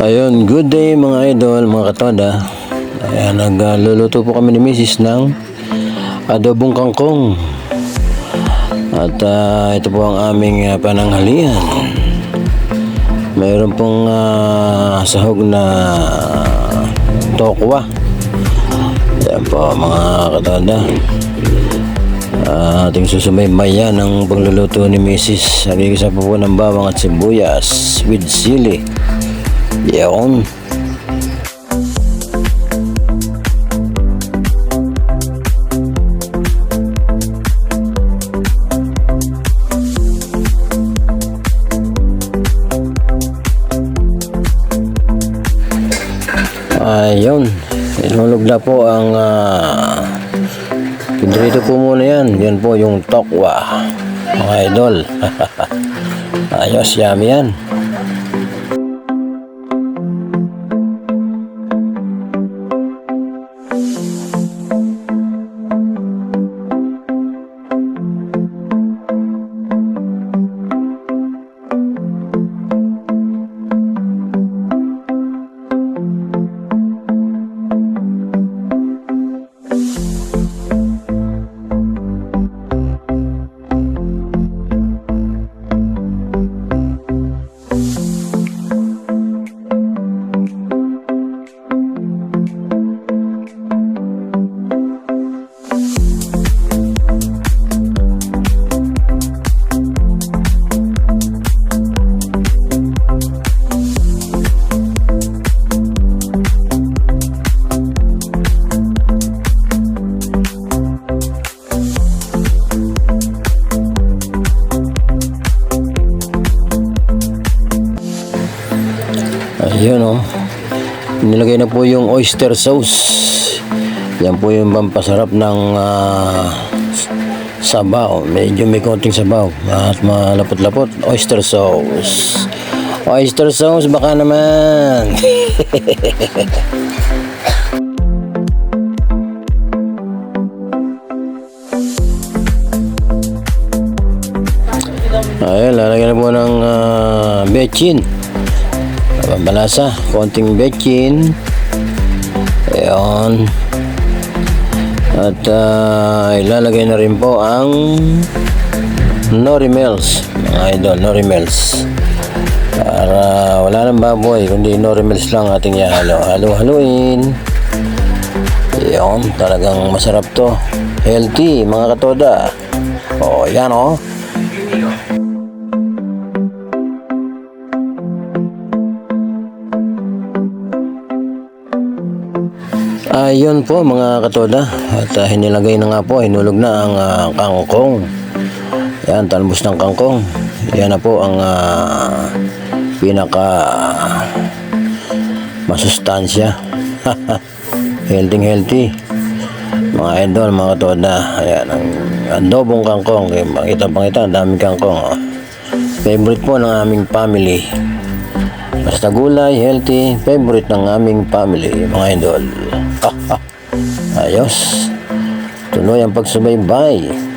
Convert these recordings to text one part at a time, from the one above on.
Ayun, good day mga idol, mga katoda. Ayan, nagluluto po kami ni Mrs. ng adobong kangkong. At ito po ang aming pananghalian. Mayroon pong sahog na tokwa. Ayan po mga katoda. Ating susubaybayan ng pagluluto ni Mrs. Nagigisa po ng bawang at sibuyas with sili. Yun. Ayun. Inulog na po ang pinrito po muna yan. Yan po yung tokwa, mga idol. Ayos, yummy yan. Ayun o, nilagay na po yung oyster sauce. Yan po yung pampasarap ng sabaw. Medyo may konting sabaw at malapot-lapot. Oyster sauce. Oyster sauce baka naman. Ayun, lalagyan na po ng bechin. Pambalasa, konting bechin. Ayan. At ilalagay na rin po ang nori melts, mga idol, nori melts. Para wala nang baboy, kundi nori melts lang ating ihalo-haluin. Ayan, talagang masarap to. Healthy, mga katoda. O, yan o. Ayun po mga katoda. At hinilagay na nga po, hinulog na ang kangkong. Yan, talbos ng kangkong. Yan na po ang pinaka masustansya. Healthy mga idol, mga katoda. Ayan, ang adobong kangkong. Makita, daming kangkong. Favorite po ng aming family. Basta gulay, healthy, favorite ng aming family, mga idol. Ayos. Tuloy ang pagsubaybay.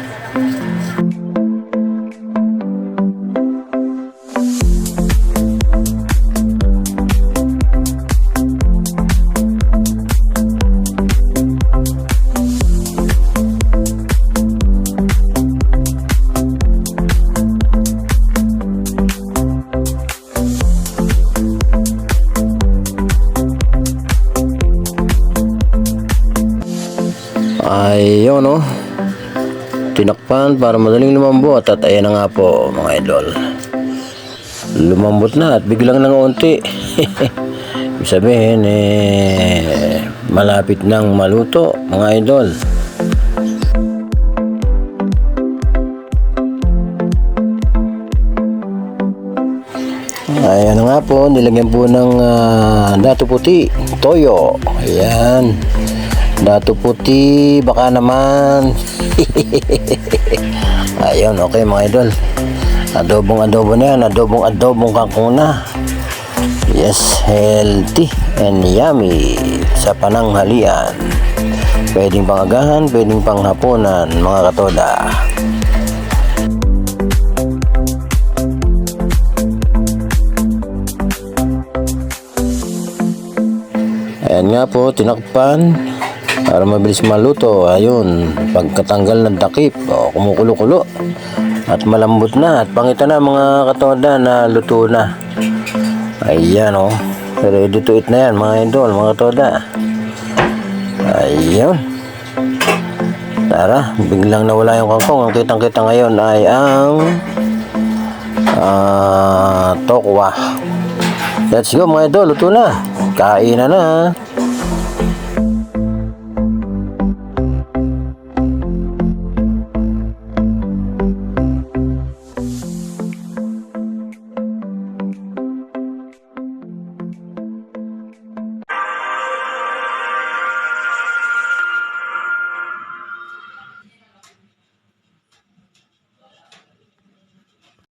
Ayun o, tinakpan para madaling lumambot. At ayan na nga po mga idol, lumambot na at biglang nangunti. Ibig sabihin malapit nang maluto mga idol. Ayan na nga po, nilagyan po ng dato puti, toyo. Ayan, dato puti, baka naman. Ayun, okay mga idol. Adobo na yan. Adobong kangkong na. Yes, healthy and yummy sa pananghalian. Pwedeng pangagahan, pwedeng panghapunan, mga katoda. Ayan nga po, tinakpan para mabilis maluto. Ayun, pagkatanggal ng takip, kumukulo-kulo at malambot na. At pangita na mga katoda na luto na. Ayan ready to eat na yan mga idol, mga katoda. Ayun. Tara, biglang nawala yung kangkong. Ang kitang-kita ngayon ay ang tokwa. Let's go mga idol, luto na. Kain na.